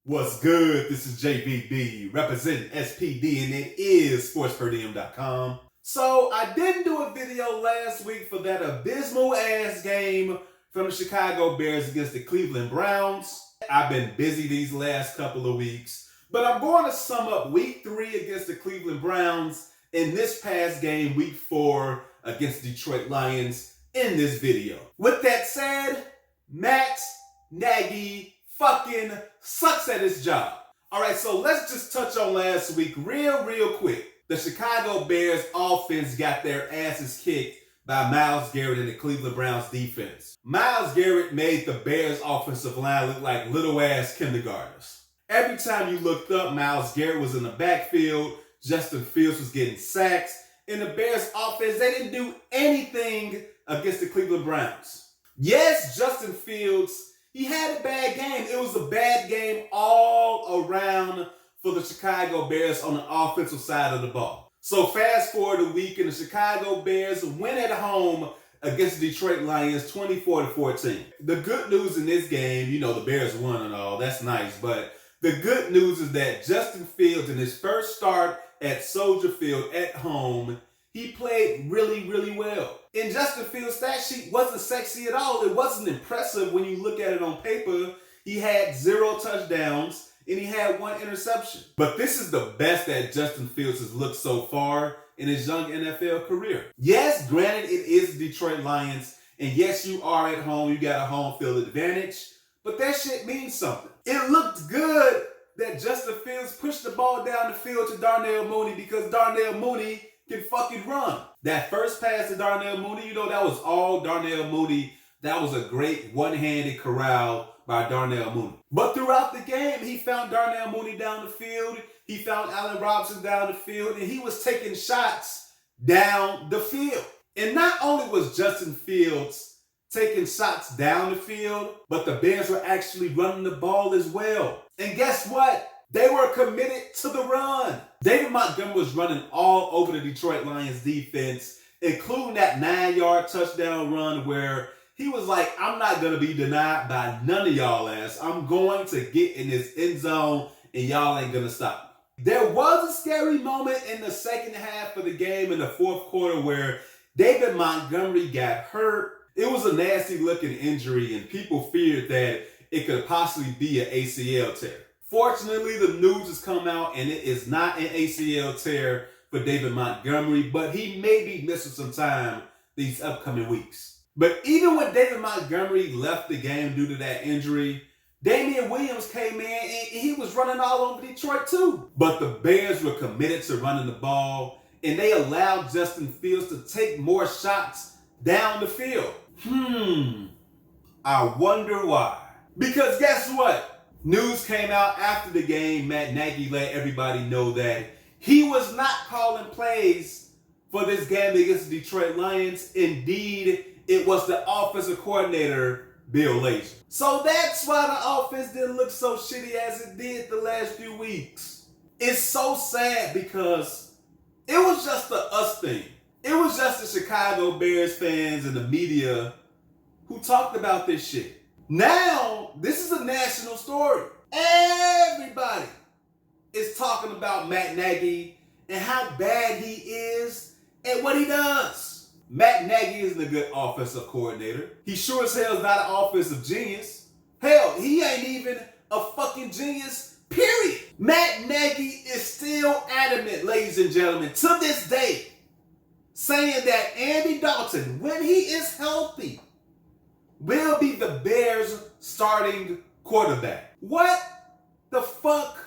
What's good? This is JVB representing SPD, and it is sportsperDiem.com. So I didn't do a video last week for that abysmal ass game from the Chicago Bears against the Cleveland Browns. I've been busy these last couple of weeks, but I'm going to sum up week 3 against the Cleveland Browns and this past game, week 4 against the Detroit Lions in this video. With that said, Nagy fucking sucks at his job. All right, so let's just touch on last week real quick. The Chicago Bears offense got their asses kicked by Myles Garrett and the Cleveland Browns defense. Myles Garrett made the Bears offensive line look like little ass kindergartners. Every time you looked up, Myles Garrett was in the backfield, Justin Fields was getting sacks, and the Bears offense, they didn't do anything against the Cleveland Browns. Yes, Justin Fields, he had a bad game. It was a bad game all around for the Chicago Bears on the offensive side of the ball. So fast forward a week, and the Chicago Bears win at home against the Detroit Lions 24-14. The good news in this game, you know, the Bears won and all, that's nice, but the good news is that Justin Fields, in his first start at Soldier Field at home, he played really well. And Justin Fields' stat sheet wasn't sexy at all. It wasn't impressive when you look at it on paper. He had 0 touchdowns and he had 1 interception. But this is the best that Justin Fields has looked so far in his young NFL career. Yes, granted, it is the Detroit Lions, and yes, you are at home. You got a home field advantage, but that shit means something. It looked good that Justin Fields pushed the ball down the field to Darnell Mooney because Darnell Mooney can fucking run. That first pass to Darnell Mooney, you know, that was all Darnell Mooney. That was a great one-handed corral by Darnell Mooney. But throughout the game, he found Darnell Mooney down the field. He found Allen Robinson down the field, and he was taking shots down the field. And not only was Justin Fields taking shots down the field, but the Bears were actually running the ball as well. And guess what? They were committed to the run. David Montgomery was running all over the Detroit Lions defense, including that 9-yard touchdown run where he was like, I'm not going to be denied by none of y'all ass. I'm going to get in this end zone and y'all ain't going to stop me. There was a scary moment in the second half of the game in the fourth quarter where David Montgomery got hurt. It was a nasty looking injury and people feared that it could possibly be an ACL tear. Fortunately, the news has come out and it is not an ACL tear for David Montgomery, but he may be missing some time these upcoming weeks. But even when David Montgomery left the game due to that injury, Damian Williams came in and he was running all over Detroit too. But the Bears were committed to running the ball and they allowed Justin Fields to take more shots down the field. I wonder why. Because guess what? News came out after the game. Matt Nagy let everybody know that he was not calling plays for this game against the Detroit Lions. Indeed, it was the offensive coordinator, Bill Lazier. So that's why the offense didn't look so shitty as it did the last few weeks. It's so sad because it was just the us thing. It was just the Chicago Bears fans and the media who talked about this shit. Now, this is a national story. Everybody is talking about Matt Nagy and how bad he is and what he does. Matt Nagy isn't a good offensive coordinator. He sure as hell is not an offensive genius. Hell, he ain't even a fucking genius, period. Matt Nagy is still adamant, ladies and gentlemen, to this day, saying that Andy Dalton, when he is healthy, will be the Bears' starting quarterback. What the fuck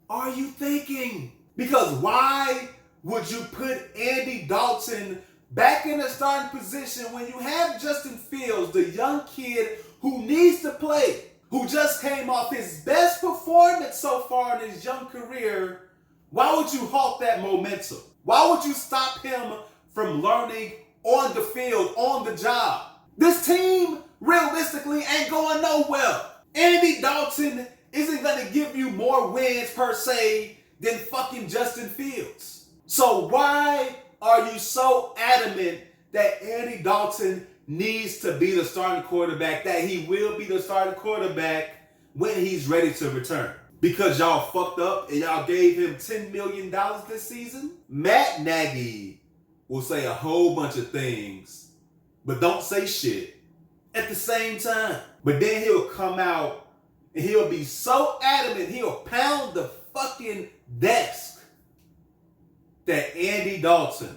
are you thinking? Because why would you put Andy Dalton back in the starting position when you have Justin Fields, the young kid who needs to play, who just came off his best performance so far in his young career? Why would you halt that momentum? Why would you stop him from learning on the field, on the job? This team realistically ain't going nowhere. Andy Dalton isn't going to give you more wins per se than fucking Justin Fields. So why are you so adamant that Andy Dalton needs to be the starting quarterback, that he will be the starting quarterback when he's ready to return? because y'all fucked up and y'all gave him $10 million this season? Matt Nagy will say a whole bunch of things, but don't say shit at the same time. But then he'll come out and he'll be so adamant, he'll pound the fucking desk that Andy Dalton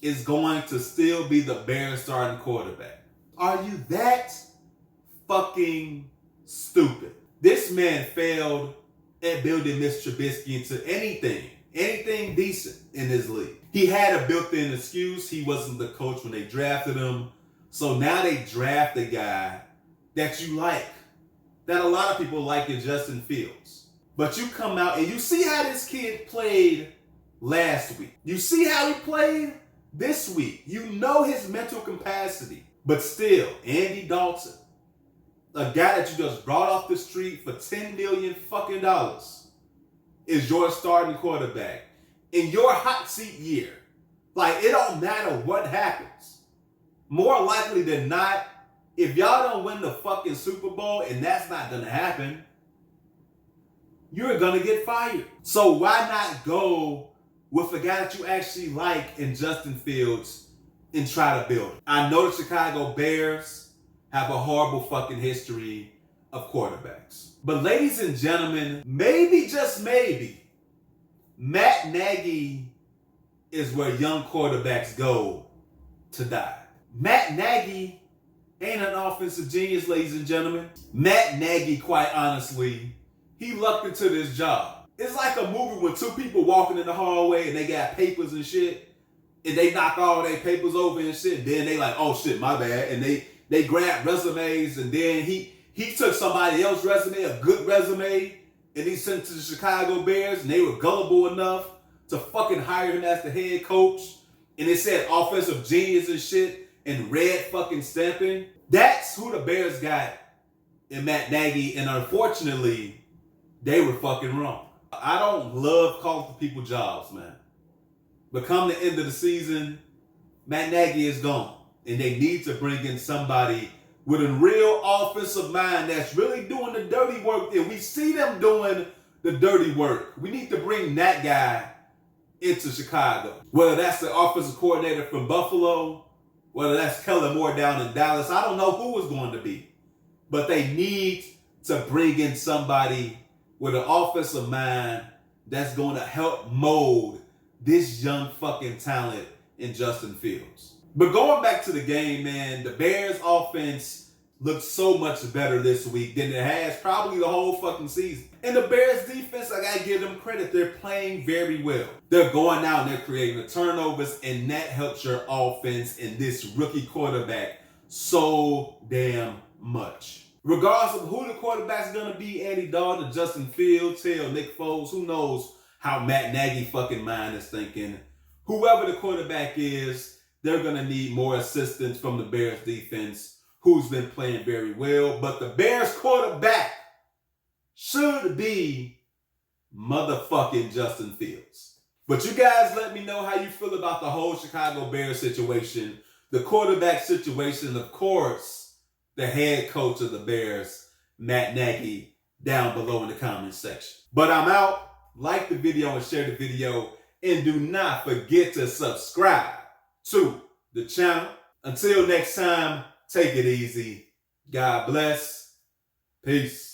is going to still be the Bears starting quarterback. Are you that fucking stupid? This man failed at building Mitch Trubisky into anything decent in this league. He had a built-in excuse. He wasn't the coach when they drafted him. So now they draft a guy that you like, that a lot of people like in Justin Fields. But you come out and you see how this kid played last week. You see how he played this week. You know his mental capacity. But still, Andy Dalton, a guy that you just brought off the street for $10 million fucking dollars, is your starting quarterback in your hot seat year. Like, it don't matter what happens. More likely than not, if y'all don't win the fucking Super Bowl, and that's not gonna happen, you're gonna get fired. So why not go with a guy that you actually like in Justin Fields and try to build it? I know the Chicago Bears have a horrible fucking history of quarterbacks. But ladies and gentlemen, maybe, just maybe, Matt Nagy is where young quarterbacks go to die. Matt Nagy ain't an offensive genius, ladies and gentlemen. Matt Nagy, quite honestly, he lucked into this job. It's like a movie with two people walking in the hallway and they got papers and shit, and they knock all their papers over and shit, and then they like, oh shit, my bad, and they grab resumes, and then he took somebody else's resume, a good resume, and he sent it to the Chicago Bears, and they were gullible enough to fucking hire him as the head coach, and it said offensive genius and shit, and red fucking stamping. That's who the Bears got in Matt Nagy, and unfortunately, they were fucking wrong. I don't love calling for people jobs, man. But come the end of the season, Matt Nagy is gone. And they need to bring in somebody with a real offensive mind that's really doing the dirty work. And we see them doing the dirty work. We need to bring that guy into Chicago. Whether that's the offensive coordinator from Buffalo, whether that's Kellen Moore down in Dallas, I don't know who it's going to be. But they need to bring in somebody with an offensive mind that's going to help mold this young fucking talent in Justin Fields. But going back to the game, man, the Bears offense looks so much better this week than it has probably the whole fucking season. And the Bears defense, I gotta give them credit. They're playing very well. They're going out and they're creating the turnovers, and that helps your offense and this rookie quarterback so damn much. Regardless of who the quarterback's gonna be, Andy Dalton, Justin Fields, hell, Nick Foles, who knows how Matt Nagy fucking mind is thinking. Whoever the quarterback is, they're gonna need more assistance from the Bears defense, who's been playing very well. But the Bears quarterback should be motherfucking Justin Fields. But you guys let me know how you feel about the whole Chicago Bears situation, the quarterback situation, and of course, the head coach of the Bears, Matt Nagy, down below in the comments section. But I'm out. Like the video and share the video. And do not forget to subscribe to the channel. Until next time, take it easy. God bless. Peace.